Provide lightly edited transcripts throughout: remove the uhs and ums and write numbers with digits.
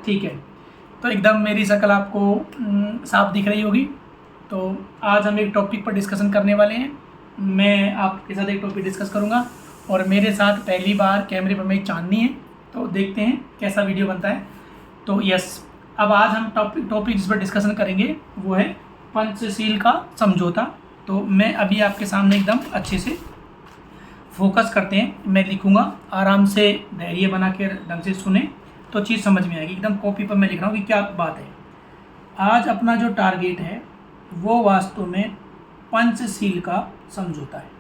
ठीक है, तो एकदम मेरी शक्ल आपको साफ दिख रही होगी। तो आज हम एक टॉपिक पर डिस्कशन करने वाले हैं। मैं आपके साथ एक टॉपिक डिस्कस करूंगा और मेरे साथ पहली बार कैमरे पर मेरी चांदनी है, तो देखते हैं कैसा वीडियो बनता है। तो यस, अब आज हम टॉपिक जिस पर डिस्कशन करेंगे वो है पंचशील का समझौता। तो मैं अभी आपके सामने एकदम अच्छे से फोकस करते हैं, मैं लिखूंगा, आराम से धैर्य बना के ढंग से सुने तो चीज़ समझ में आएगी। एकदम कॉपी पर मैं लिख रहा हूँ कि क्या बात है। आज अपना जो टारगेट है वो वास्तव में पंचशील का समझौता है।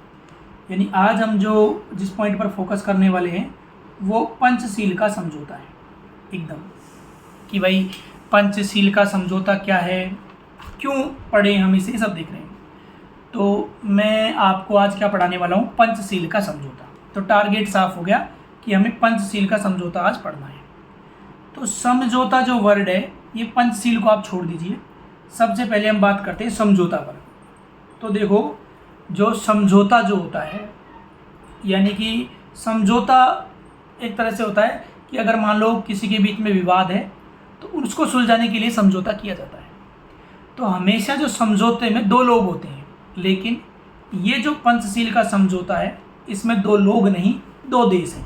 यानी आज हम जो जिस पॉइंट पर फोकस करने वाले हैं वो पंचशील का समझौता है। एकदम कि भाई पंचशील का समझौता क्या है, क्यों पढ़े हम इसे, सब देख रहे हैं। तो मैं आपको आज क्या पढ़ाने वाला हूँ, पंचशील का समझौता। तो टारगेट साफ हो गया कि हमें पंचशील का समझौता आज पढ़ना है। तो समझौता जो वर्ड है, ये पंचशील को आप छोड़ दीजिए। सबसे पहले हम बात करते हैं समझौता पर। तो देखो, जो समझौता जो होता है, यानी कि समझौता एक तरह से होता है कि अगर मान लो किसी के बीच में विवाद है तो उसको सुलझाने के लिए समझौता किया जाता है। तो हमेशा जो समझौते में दो लोग होते हैं, लेकिन ये जो पंचशील का समझौता है इसमें दो लोग नहीं, दो देश हैं।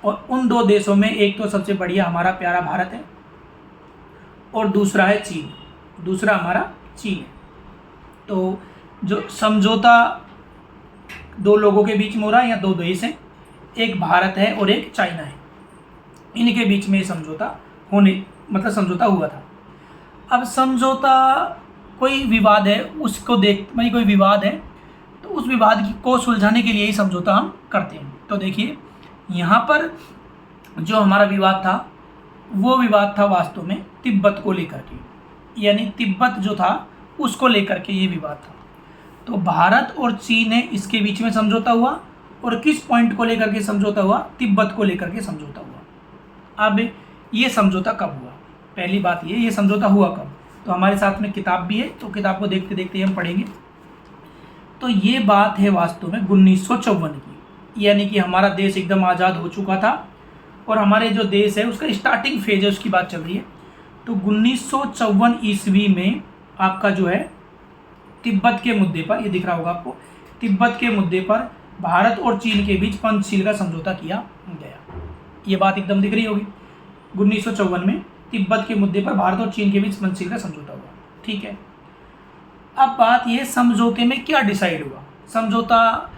और उन दो देशों में एक तो सबसे बढ़िया हमारा प्यारा भारत है और दूसरा है चीन, दूसरा हमारा चीन है। तो जो समझौता दो लोगों के बीच में हो रहा है या दो देश हैं, एक भारत है और एक चाइना है, इनके बीच में समझौता समझौता हुआ था। अब समझौता, कोई विवाद है उसको कोई विवाद है तो उस विवाद को सुलझाने के लिए ही समझौता हम करते हैं। तो देखिए, यहाँ पर जो हमारा विवाद था वो विवाद था वास्तव में तिब्बत को लेकर के, यानी तिब्बत जो था उसको लेकर के ये विवाद था। तो भारत और चीन है, इसके बीच में समझौता हुआ। और किस पॉइंट को लेकर के समझौता हुआ, तिब्बत को लेकर के समझौता हुआ। अब ये समझौता कब हुआ, पहली बात ये समझौता हुआ कब। तो हमारे साथ में किताब भी है, तो किताब को देखते देखते हम पढ़ेंगे। तो ये बात है वास्तव में 1954 की, यानी कि हमारा देश एकदम आज़ाद हो चुका था और हमारे जो देश है उसका स्टार्टिंग फेज है, उसकी बात चल रही है। तो 1954 ईस्वी में आपका जो है तिब्बत के मुद्दे पर, ये दिख रहा होगा आपको, तिब्बत के मुद्दे पर भारत और चीन के बीच पंचशील का समझौता किया गया। ये बात एकदम दिख रही होगी। 1954 में तिब्बत के मुद्दे पर भारत और चीन के बीच पंचशील का समझौता हुआ, ठीक है। अब बात ये, समझौते में क्या डिसाइड हुआ, समझौता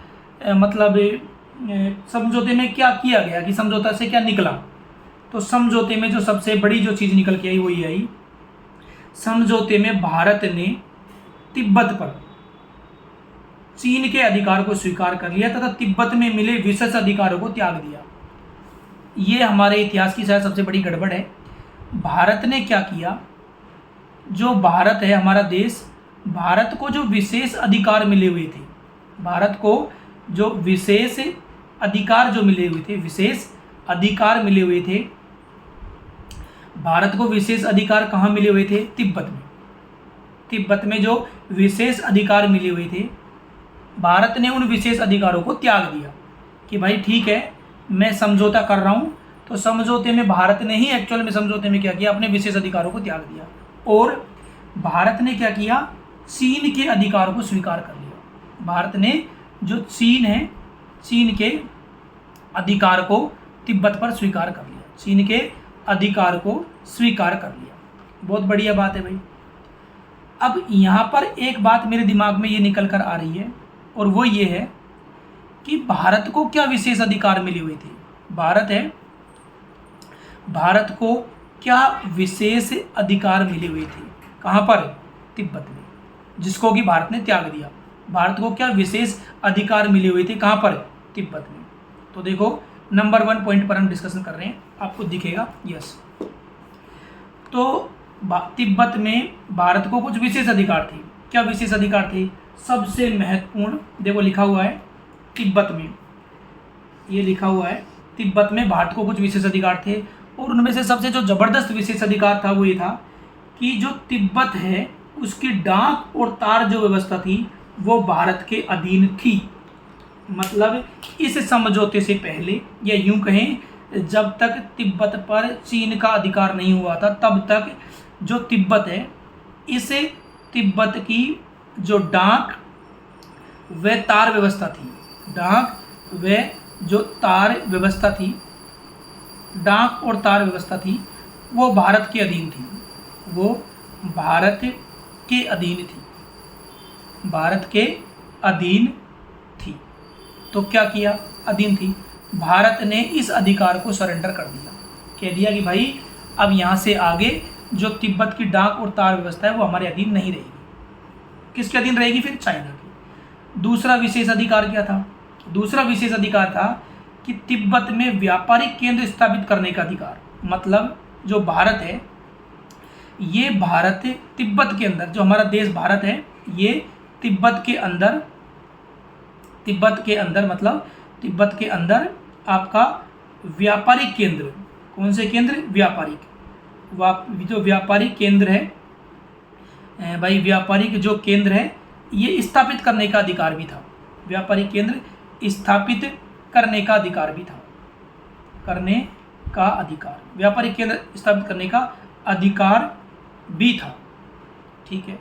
समझौते में क्या किया गया, कि समझौता से क्या निकला। तो समझौते में जो सबसे बड़ी जो चीज़ निकल के आई वो ये आई, समझौते में भारत ने तिब्बत पर चीन के अधिकार को स्वीकार कर लिया तथा तिब्बत में मिले विशेष अधिकारों को त्याग दिया। ये हमारे इतिहास की शायद सबसे बड़ी गड़बड़ है। भारत ने क्या किया, जो भारत है हमारा देश, भारत को जो विशेष अधिकार मिले हुए थे, भारत को जो विशेष अधिकार जो मिले हुए थे, विशेष अधिकार मिले हुए थे, भारत को विशेष अधिकार कहाँ मिले हुए थे, तिब्बत में। तिब्बत में जो विशेष अधिकार मिले हुए थे, भारत ने उन विशेष अधिकारों को त्याग दिया कि भाई ठीक है, मैं समझौता कर रहा हूँ। तो समझौते में भारत ने ही एक्चुअल में समझौते में क्या किया, अपने विशेष अधिकारों को त्याग दिया। और भारत ने क्या किया, चीन के अधिकारों को स्वीकार कर लिया। भारत ने जो चीन है, चीन के अधिकार को तिब्बत पर स्वीकार कर लिया, चीन के अधिकार को स्वीकार कर लिया। बहुत बढ़िया बात है भाई। अब यहाँ पर एक बात मेरे दिमाग में ये निकल कर आ रही है, और वो ये है कि भारत को क्या विशेष अधिकार मिले हुए थे। भारत को क्या विशेष अधिकार मिले हुए थे, कहाँ पर, तिब्बत में, जिसको कि भारत ने त्याग दिया। भारत को क्या विशेष अधिकार मिले हुए थे, कहाँ पर, तिब्बत में। तो देखो, नंबर 1 पॉइंट पर हम डिस्कशन कर रहे हैं, आपको दिखेगा, यस। तो तिब्बत में भारत को कुछ विशेष अधिकार थे। क्या विशेष अधिकार थे, सबसे महत्वपूर्ण, देखो लिखा हुआ है तिब्बत में, ये लिखा हुआ है तिब्बत में भारत को कुछ विशेष अधिकार थे। और उनमें से सबसे जो ज़बरदस्त विशेष अधिकार था वो ये था कि जो तिब्बत है उसकी डाक और तार जो व्यवस्था थी वो भारत के अधीन थी। मतलब इस समझौते से पहले, या यूं कहें जब तक तिब्बत पर चीन का अधिकार नहीं हुआ था तब तक जो तिब्बत है, इसे तिब्बत की जो डाक व तार व्यवस्था थी, डाक व जो तार व्यवस्था थी, डाक और तार व्यवस्था थी, वो भारत के अधीन थी, वो भारत के अधीन थी, भारत के अधीन थी। तो क्या किया, अधीन थी, भारत ने इस अधिकार को सरेंडर कर दिया, कह दिया कि भाई अब यहाँ से आगे जो तिब्बत की डाक और तार व्यवस्था है वो हमारे अधीन नहीं रहेगी। किसके अधीन रहेगी फिर, चाइना की। दूसरा विशेष अधिकार क्या था, दूसरा विशेष अधिकार था कि तिब्बत में व्यापारिक केंद्र स्थापित करने का अधिकार। मतलब जो भारत है, ये भारत तिब्बत के अंदर, जो हमारा देश भारत है, ये तिब्बत के अंदर मतलब तिब्बत के अंदर आपका व्यापारिक केंद्र, कौन से केंद्र, व्यापारिक, जो व्यापारिक केंद्र है भाई, व्यापारिक जो केंद्र है ये स्थापित करने का अधिकार भी था, व्यापारिक केंद्र स्थापित करने का अधिकार भी था, करने का अधिकार, व्यापारिक केंद्र स्थापित करने का अधिकार भी था। ठीक है,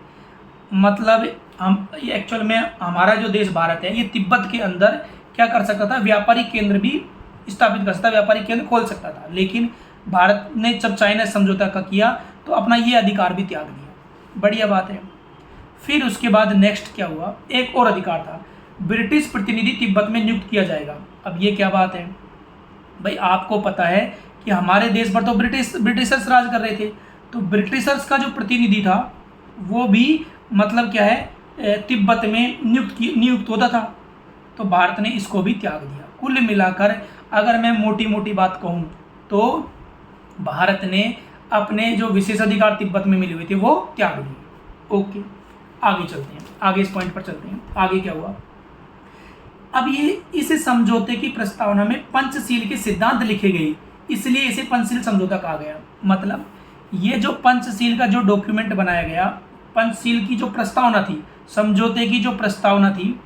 मतलब हम ये एक्चुअल में हमारा जो देश भारत है ये तिब्बत के अंदर क्या कर सकता था, व्यापारिक केंद्र भी स्थापित कर सकता, व्यापारिक केंद्र खोल सकता था। लेकिन भारत ने जब चाइना समझौता का किया तो अपना ये अधिकार भी त्याग दिया। बढ़िया बात है। फिर उसके बाद नेक्स्ट क्या हुआ, एक और अधिकार था, ब्रिटिश प्रतिनिधि तिब्बत में नियुक्त किया जाएगा। अब ये क्या बात है भाई, आपको पता है कि हमारे देश पर तो ब्रिटिशर्स राज कर रहे थे, तो ब्रिटिशर्स का जो प्रतिनिधि था वो भी मतलब क्या है, तिब्बत में नियुक्त होता था। तो भारत ने इसको भी त्याग दिया। कुल मिलाकर अगर मैं मोटी मोटी बात कहूँ तो भारत ने अपने जो विशेषाधिकार तिब्बत में मिले हुए थे वो त्याग दिए। ओके, आगे चलते हैं, आगे इस पॉइंट पर चलते हैं। आगे क्या हुआ, अब ये इस समझौते की प्रस्तावना में पंचशील के सिद्धांत लिखे गए, इसलिए इसे पंचशील समझौता कहा गया। मतलब ये जो पंचशील का जो डॉक्यूमेंट बनाया गया, पंचशील की जो प्रस्तावना थी, समझौते की जो प्रस्तावना थी,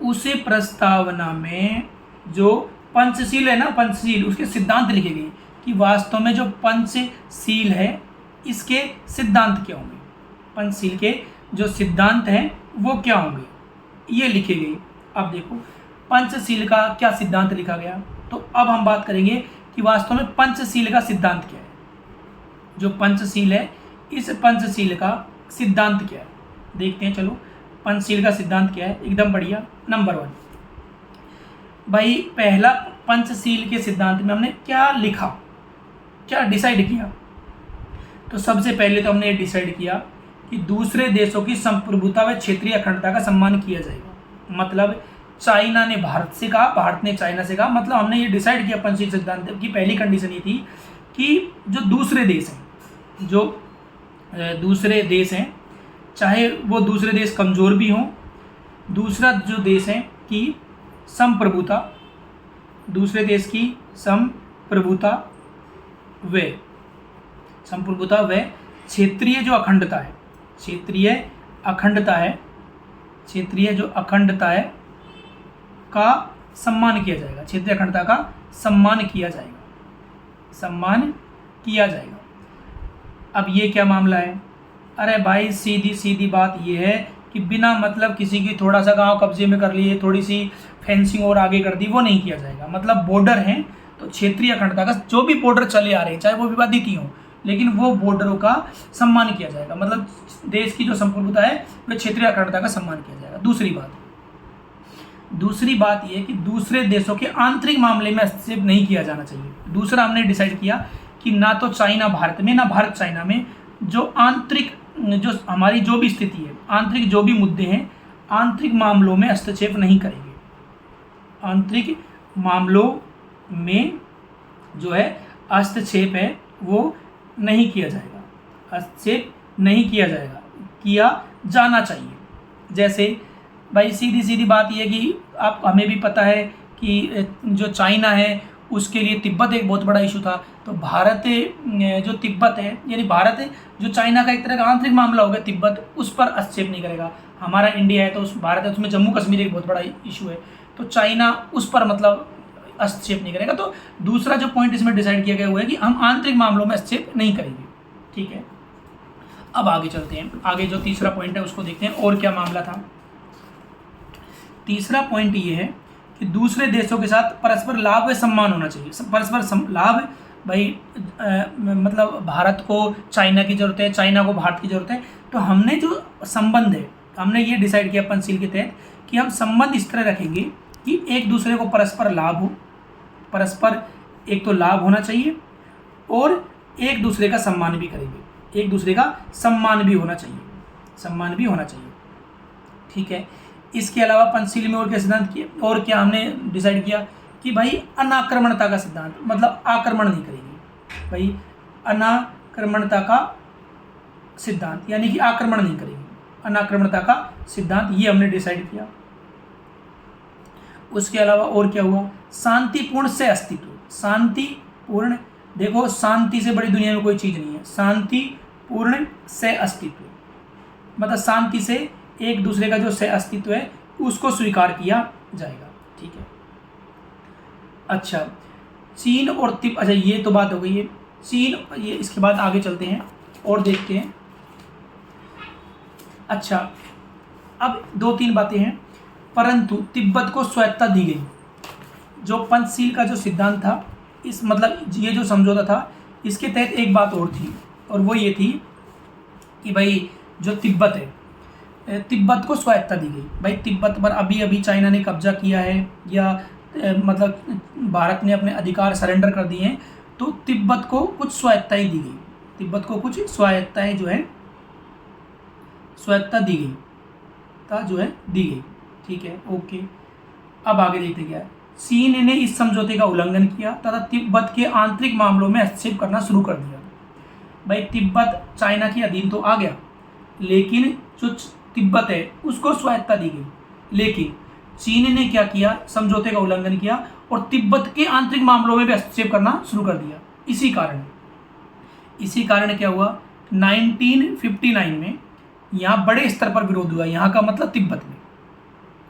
उसे प्रस्तावना में जो पंचशील है ना, पंचशील, उसके सिद्धांत लिखे गए कि वास्तव में जो पंचशील है इसके सिद्धांत क्या होंगे, पंचशील के जो सिद्धांत हैं वो क्या होंगे, ये लिखे गए। अब देखो पंचशील का क्या सिद्धांत लिखा गया, तो अब हम बात करेंगे कि वास्तव में पंचशील का सिद्धांत क्या है। जो पंचशील है, इस पंचशील का सिद्धांत क्या है, देखते हैं। चलो पंचशील का सिद्धांत क्या है, एकदम बढ़िया। नंबर 1 भाई, पहला पंचशील के सिद्धांत में हमने क्या लिखा, क्या डिसाइड किया, तो सबसे पहले तो हमने ये डिसाइड किया कि दूसरे देशों की संप्रभुता व क्षेत्रीय अखंडता का सम्मान किया जाएगा। मतलब चाइना ने भारत से कहा, भारत ने चाइना से कहा, मतलब हमने ये डिसाइड किया पंचशील सिद्धांत की पहली कंडीशन ये थी कि जो दूसरे देश हैं, जो दूसरे देश हैं, चाहे वो दूसरे देश कमज़ोर भी हों, दूसरा जो देश है कि संप्रभुता, दूसरे देश की संप्रभुता व क्षेत्रीय जो अखंडता है, क्षेत्रीय जो अखंडता है का सम्मान किया जाएगा, क्षेत्रीय अखंडता का सम्मान किया जाएगा। अब ये क्या मामला है, अरे भाई सीधी बात ये है कि बिना मतलब किसी की थोड़ा सा गांव कब्जे में कर लिए, थोड़ी सी फेंसिंग और आगे कर दी, वो नहीं किया जाएगा। मतलब बॉर्डर हैं तो क्षेत्रीय अखंडता का जो भी बॉर्डर चले आ रहे हैं, चाहे वो विवादित ही हों, लेकिन वो बॉर्डरों का सम्मान किया जाएगा। मतलब देश की जो संप्रभुता है वह क्षेत्रीय अखंडता का सम्मान किया जाएगा। दूसरी बात ये कि दूसरे देशों के आंतरिक मामले में हस्तक्षेप नहीं किया जाना चाहिए। दूसरा हमने डिसाइड किया कि ना तो चाइना भारत में, ना भारत चाइना में जो आंतरिक, जो हमारी जो भी स्थिति है, आंतरिक जो भी मुद्दे हैं, आंतरिक मामलों में हस्तक्षेप नहीं करेंगे। आंतरिक मामलों में जो है हस्तक्षेप है वो नहीं किया जाएगा, हस्तक्षेप नहीं किया जाएगा, किया जाना चाहिए। जैसे भाई सीधी बात यह कि आप, हमें भी पता है कि जो चाइना है उसके लिए तिब्बत एक बहुत बड़ा इशू था। तो भारत जो तिब्बत है, यानी भारत जो चाइना का एक तरह का आंतरिक मामला होगा तिब्बत, उस पर हस्तक्षेप नहीं करेगा। हमारा इंडिया है तो उस भारत है, उसमें जम्मू कश्मीर एक बहुत बड़ा इशू है, तो चाइना उस पर मतलब हस्तक्षेप नहीं करेगा। तो दूसरा जो पॉइंट इसमें डिसाइड किया गया हुआ है कि हम आंतरिक मामलों में हस्तक्षेप नहीं करेंगे। ठीक है, अब आगे चलते हैं। आगे जो तीसरा पॉइंट है उसको देखते हैं और क्या मामला था। तीसरा पॉइंट ये है कि दूसरे देशों के साथ परस्पर लाभ व सम्मान होना चाहिए। परस्पर लाभ, भाई मतलब भारत को चाइना की ज़रूरत है, चाइना को भारत की ज़रूरत है। तो हमने जो संबंध है, हमने ये डिसाइड किया पंचशील के तहत कि हम संबंध इस तरह रखेंगे कि एक दूसरे को परस्पर लाभ हो, परस्पर एक तो लाभ होना चाहिए और एक दूसरे का सम्मान भी करेंगे, एक दूसरे का सम्मान भी होना चाहिए, सम्मान भी होना चाहिए। ठीक है, इसके अलावा पंचशील में और क्या सिद्धांत किए, और क्या हमने डिसाइड किया कि भाई अनाक्रमणता का सिद्धांत, मतलब आक्रमण नहीं करेंगे, भाई अनाक्रमणता का सिद्धांत यानी कि आक्रमण नहीं करेंगे, अनाक्रमणता का सिद्धांत, ये हमने डिसाइड किया। उसके अलावा और क्या हुआ, शांतिपूर्ण से अस्तित्व, शांतिपूर्ण, देखो शांति से बड़ी दुनिया में कोई चीज़ नहीं है, शांतिपूर्ण से अस्तित्व मतलब शांति से एक दूसरे का जो से अस्तित्व है उसको स्वीकार किया जाएगा। ठीक है, अच्छा चीन और अच्छा ये तो बात हो गई है चीन, ये इसके बाद आगे चलते हैं और देखते हैं। अच्छा, अब 2-3 बातें हैं। परंतु तिब्बत को स्वायत्तता दी गई। जो पंचशील का जो सिद्धांत था, इस मतलब ये जो समझौता था, इसके तहत एक बात और थी, और वो ये थी कि भाई जो तिब्बत है, तिब्बत को स्वायत्तता दी गई। भाई तिब्बत पर अभी अभी चाइना ने कब्जा किया है या मतलब भारत ने अपने अधिकार सरेंडर कर दिए हैं, तो तिब्बत को कुछ स्वायत्तताएं दी गई, तिब्बत को कुछ स्वायत्तताएं जो है स्वायत्तता दी गई, जो है दी गई। ठीक है, ओके। अब आगे देखते क्या है। चीन ने इस समझौते का उल्लंघन किया तथा तिब्बत के आंतरिक मामलों में हस्तक्षेप करना शुरू कर दिया। भाई तिब्बत चाइना के अधीन तो आ गया, लेकिन जो तिब्बत है उसको स्वायत्तता दी गई, लेकिन चीन ने क्या किया, समझौते का उल्लंघन किया और तिब्बत के आंतरिक मामलों में भी हस्तक्षेप करना शुरू कर दिया। इसी कारण क्या हुआ, 1959 में यहाँ बड़े स्तर पर विरोध हुआ। यहाँ का मतलब तिब्बत में,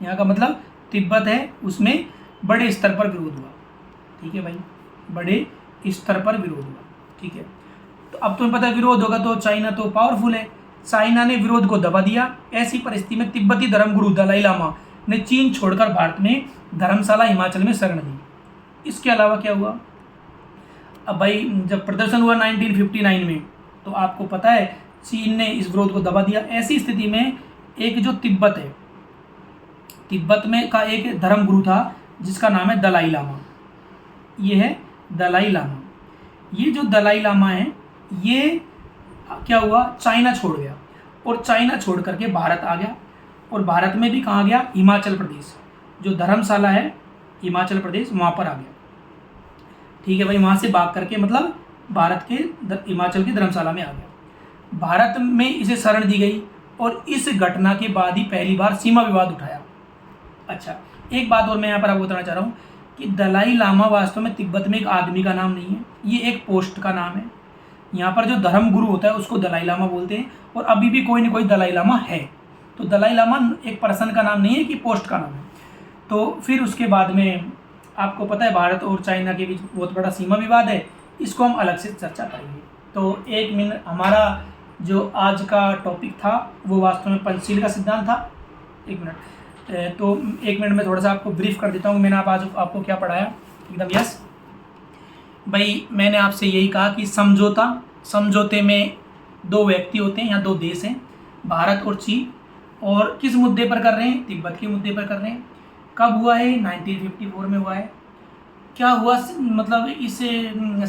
यहाँ का मतलब तिब्बत है उसमें बड़े स्तर पर विरोध हुआ। ठीक है भाई, बड़े स्तर पर विरोध हुआ। ठीक है, तो अब तुम्हें पता है विरोध होगा तो चाइना तो पावरफुल है, चाइना ने विरोध को दबा दिया। ऐसी परिस्थिति में तिब्बती धर्मगुरु दलाई लामा ने चीन छोड़कर भारत में धर्मशाला हिमाचल में शरण दी। इसके अलावा क्या हुआ, अब भाई जब प्रदर्शन हुआ 1959 में, तो आपको पता है चीन ने इस विरोध को दबा दिया। ऐसी स्थिति में एक जो तिब्बत है, तिब्बत में का एक धर्मगुरु था जिसका नाम है दलाई लामा। ये है दलाई लामा। ये जो दलाई लामा है, ये क्या हुआ, चाइना छोड़ गया और चाइना छोड़ करके भारत आ गया। और भारत में भी कहाँ गया, हिमाचल प्रदेश, जो धर्मशाला है हिमाचल प्रदेश, वहाँ पर आ गया। ठीक है भाई, वहाँ से भाग करके मतलब भारत के हिमाचल की धर्मशाला में आ गया। भारत में इसे शरण दी गई और इस घटना के बाद ही पहली बार सीमा विवाद उठाया। अच्छा, एक बात और मैं यहाँ पर आपको बताना चाह रहा हूँ कि दलाई लामा वास्तव में तिब्बत में एक आदमी का नाम नहीं है, ये एक पोस्ट का नाम है। यहाँ पर जो धर्म गुरु होता है उसको दलाई लामा बोलते हैं, और अभी भी कोई न कोई दलाई लामा है। तो दलाई लामा एक पर्सन का नाम नहीं है कि पोस्ट का नाम है। तो फिर उसके बाद में आपको पता है भारत और चाइना के बीच बहुत बड़ा सीमा विवाद है, इसको हम अलग से चर्चा करेंगे। तो 1 मिनट, हमारा जो आज का टॉपिक था वो वास्तव में पंचशील का सिद्धांत था। 1 मिनट, तो 1 मिनट में थोड़ा सा आपको ब्रीफ कर देता हूँ मैंने आज आपको क्या पढ़ाया। एकदम यस भाई, मैंने आपसे यही कहा कि समझौते में 2 व्यक्ति होते हैं या 2 देश हैं, भारत और चीन, और किस मुद्दे पर कर रहे हैं, तिब्बत के मुद्दे पर कर रहे हैं। कब हुआ है, 1954 में हुआ है। क्या हुआ, मतलब इस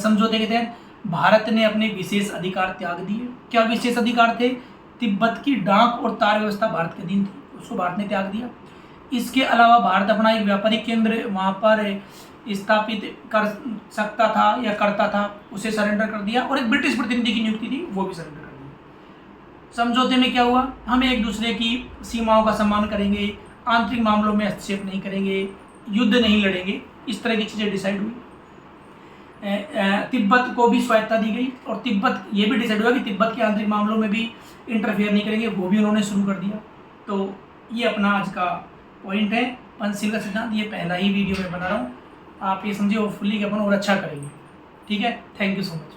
समझौते के तहत भारत ने अपने विशेष अधिकार त्याग दिए। क्या विशेष अधिकार थे, तिब्बत की डाक और तार व्यवस्था भारत के अधीन थी, उसको भारत ने त्याग दिया। इसके अलावा भारत अपना एक व्यापारिक केंद्र वहाँ पर स्थापित कर सकता था या करता था, उसे सरेंडर कर दिया, और एक ब्रिटिश प्रतिनिधि की नियुक्ति थी वो भी सरेंडर कर दी। समझौते में क्या हुआ, हम एक दूसरे की सीमाओं का सम्मान करेंगे, आंतरिक मामलों में हस्तक्षेप नहीं करेंगे, युद्ध नहीं लड़ेंगे, इस तरह की चीज़ें डिसाइड हुई। तिब्बत को भी स्वायत्तता दी गई, और तिब्बत ये भी डिसाइड हुआ कि तिब्बत के आंतरिक मामलों में भी इंटरफेयर नहीं करेंगे, वो भी उन्होंने शुरू कर दिया। तो ये अपना आज का पॉइंट है पंचशील का सिद्धांत। ये पहला ही वीडियो मैं बना रहा हूँ, आप ये समझिए होपफुली कि अपन और अच्छा करेंगे। ठीक है, थैंक यू सो मच।